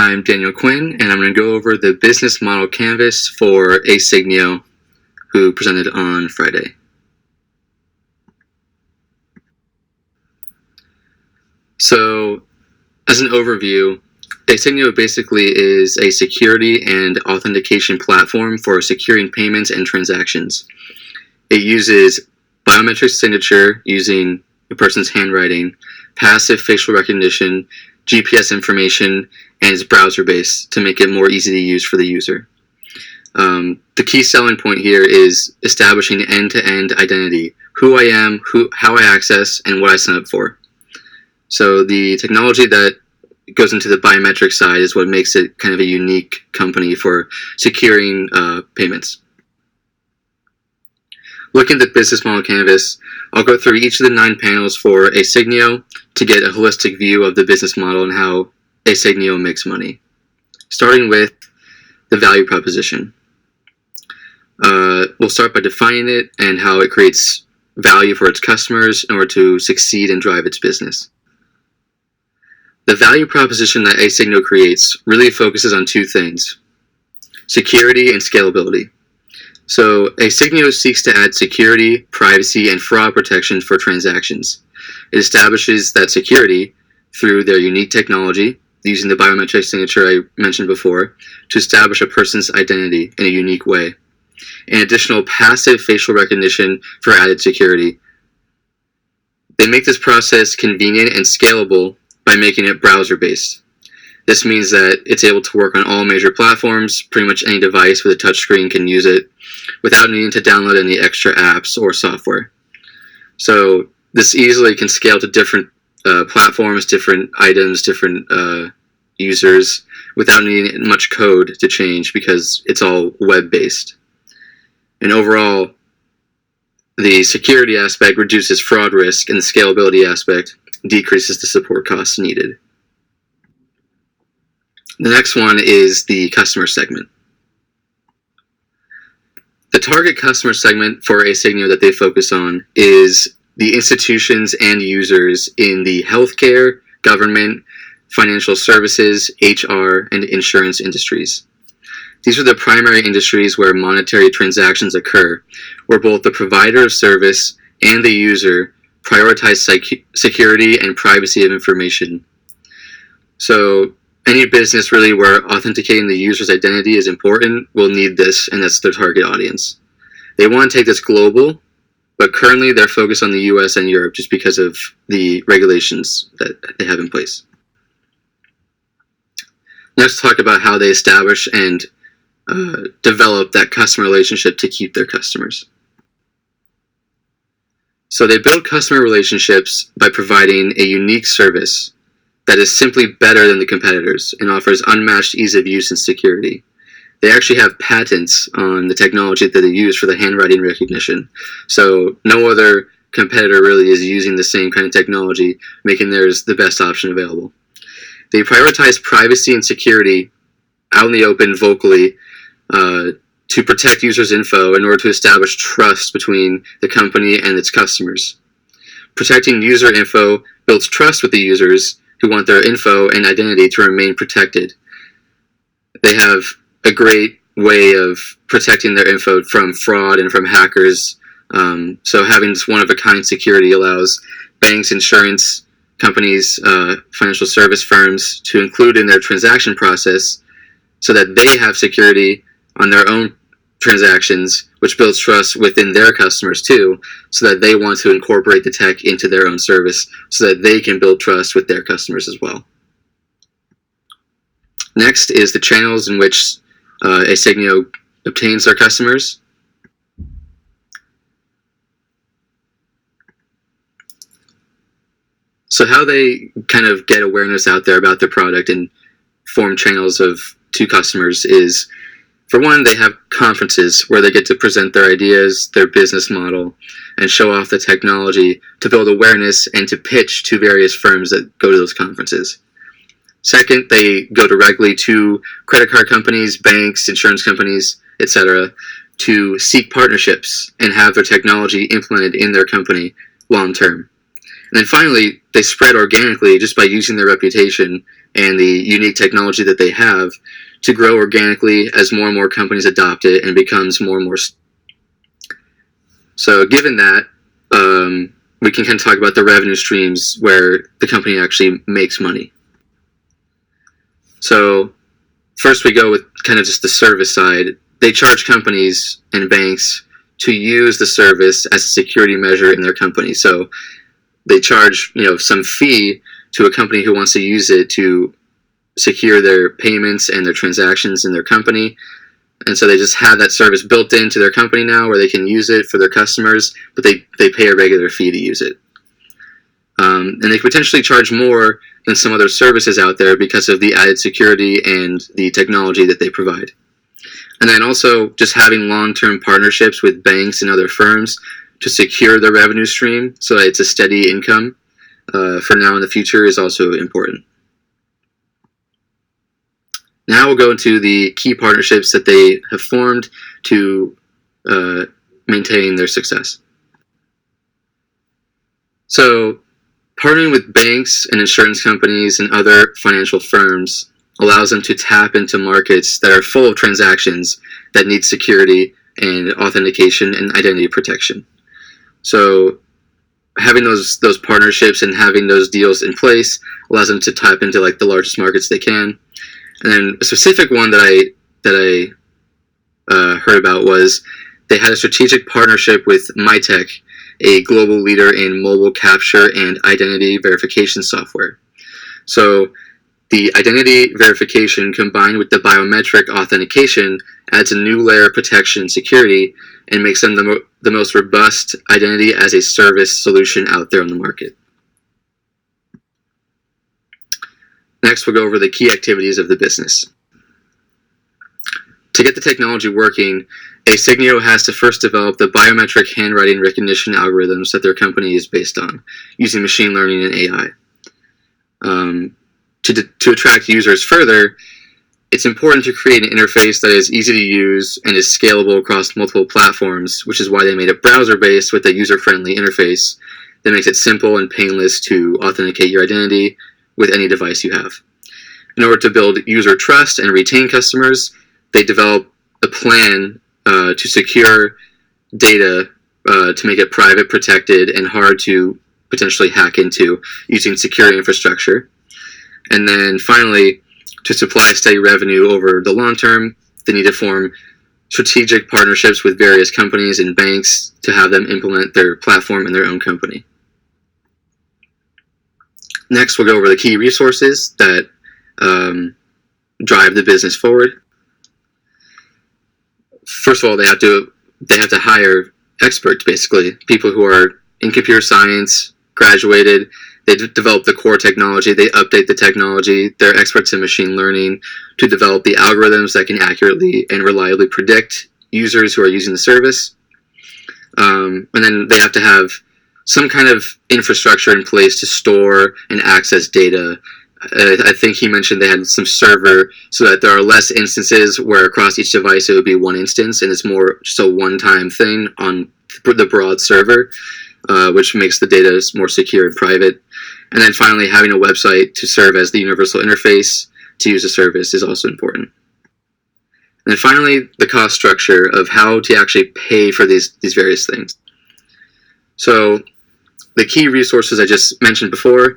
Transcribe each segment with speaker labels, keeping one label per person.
Speaker 1: I'm Daniel Quinn, and I'm going to go over the business model canvas for Asignio, who presented on Friday. So, as an overview, Asignio basically is a security and authentication platform for securing payments and transactions. It uses biometric signature using a person's handwriting, passive facial recognition, GPS information, and is browser-based to make it more easy to use for the user. The key selling point here is establishing end-to-end identity, who I am, how I access, and what I sign up for. So the technology that goes into the biometric side is what makes it kind of a unique company for securing payments. Looking at the business model canvas, I'll go through each of the 9 panels for Asignio to get a holistic view of the business model and how Asignio makes money. Starting with the value proposition. We'll start by defining it and how it creates value for its customers in order to succeed and drive its business. The value proposition that Asignio creates really focuses on 2 things: security and scalability. So Asignio seeks to add security, privacy, and fraud protection for transactions. It establishes that security through their unique technology, using the biometric signature I mentioned before, to establish a person's identity in a unique way, and additional passive facial recognition for added security. They make this process convenient and scalable by making it browser-based. This means that it's able to work on all major platforms. Pretty much any device with a touchscreen can use it without needing to download any extra apps or software. So this easily can scale to different platforms, different items, different users without needing much code to change because it's all web-based. And overall, the security aspect reduces fraud risk, and the scalability aspect decreases the support costs needed. The next one is the customer segment. The target customer segment for Asignio that they focus on is the institutions and users in the healthcare, government, financial services, HR, and insurance industries. These are the primary industries where monetary transactions occur, where both the provider of service and the user prioritize security and privacy of information. So any business really where authenticating the user's identity is important will need this, and that's their target audience. They want to take this global, but currently they're focused on the US and Europe just because of the regulations that they have in place. Let's talk about how they establish and develop that customer relationship to keep their customers. So they build customer relationships by providing a unique service that is simply better than the competitors and offers unmatched ease of use and security. They actually have patents on the technology that they use for the handwriting recognition. So no other competitor really is using the same kind of technology, making theirs the best option available. They prioritize privacy and security out in the open vocally to protect users' info in order to establish trust between the company and its customers. Protecting user info builds trust with the users who want their info and identity to remain protected. They have a great way of protecting their info from fraud and from hackers. So having this one-of-a-kind security allows banks, insurance companies, financial service firms to include in their transaction process so that they have security on their own transactions, which builds trust within their customers too, so that they want to incorporate the tech into their own service so that they can build trust with their customers as well. Next is the channels in which Asignio obtains their customers. So how they kind of get awareness out there about their product and form channels to customers is, for one, they have conferences where they get to present their ideas, their business model, and show off the technology to build awareness and to pitch to various firms that go to those conferences. Second, they go directly to credit card companies, banks, insurance companies, etc., to seek partnerships and have their technology implemented in their company long term. And then finally, they spread organically just by using their reputation and the unique technology that they have to grow organically as more and more companies adopt it and becomes more and more. So given that, we can kind of talk about the revenue streams where the company actually makes money. So first we go with kind of just the service side. They charge companies and banks to use the service as a security measure in their company. So they charge, some fee to a company who wants to use it to secure their payments and their transactions in their company. And so they just have that service built into their company now where they can use it for their customers, but they pay a regular fee to use it. And they could potentially charge more than some other services out there because of the added security and the technology that they provide. And then also just having long-term partnerships with banks and other firms to secure the revenue stream so that it's a steady income for now and the future is also important. Now we'll go into the key partnerships that they have formed to maintain their success. So partnering with banks and insurance companies and other financial firms allows them to tap into markets that are full of transactions that need security and authentication and identity protection. So having those partnerships and having those deals in place allows them to tap into the largest markets they can. And then a specific one that I heard about was they had a strategic partnership with Mitek, a global leader in mobile capture and identity verification software. So the identity verification combined with the biometric authentication adds a new layer of protection and security and makes them the most robust identity as a service solution out there on the market. Next, we'll go over the key activities of the business. To get the technology working, Asignio has to first develop the biometric handwriting recognition algorithms that their company is based on, using machine learning and AI. To attract users further, it's important to create an interface that is easy to use and is scalable across multiple platforms, which is why they made it browser-based with a user-friendly interface that makes it simple and painless to authenticate your identity with any device you have. In order to build user trust and retain customers, they develop a plan to secure data to make it private, protected, and hard to potentially hack into using secure infrastructure. And then finally, to supply steady revenue over the long term, they need to form strategic partnerships with various companies and banks to have them implement their platform in their own company. Next, we'll go over the key resources that drive the business forward. First of all, they have to hire experts, basically, people who are in computer science, graduated. They develop the core technology. They update the technology. They're experts in machine learning to develop the algorithms that can accurately and reliably predict users who are using the service. And then they have to have some kind of infrastructure in place to store and access data. I think he mentioned they had some server so that there are less instances where across each device it would be one instance, and it's more just a one-time thing on the broad server, which makes the data more secure and private. And then finally, having a website to serve as the universal interface to use the service is also important. And then finally, the cost structure of how to actually pay for these various things. So the key resources I just mentioned before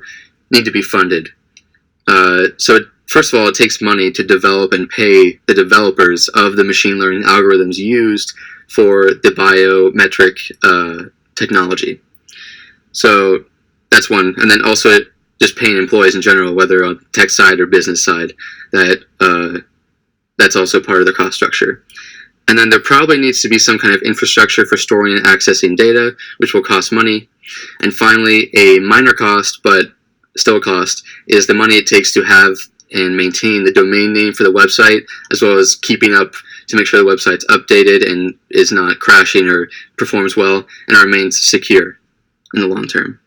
Speaker 1: need to be funded. So first of all, it takes money to develop and pay the developers of the machine learning algorithms used for the biometric technology. So that's one. And then also just paying employees in general, whether on tech side or business side, that's also part of the cost structure. And then there probably needs to be some kind of infrastructure for storing and accessing data, which will cost money. And finally, a minor cost, but still a cost, is the money it takes to have and maintain the domain name for the website, as well as keeping up to make sure the website's updated and is not crashing or performs well and remains secure in the long term.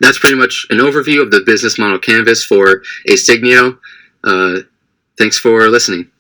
Speaker 1: That's pretty much an overview of the business model canvas for Asignio. Thanks for listening.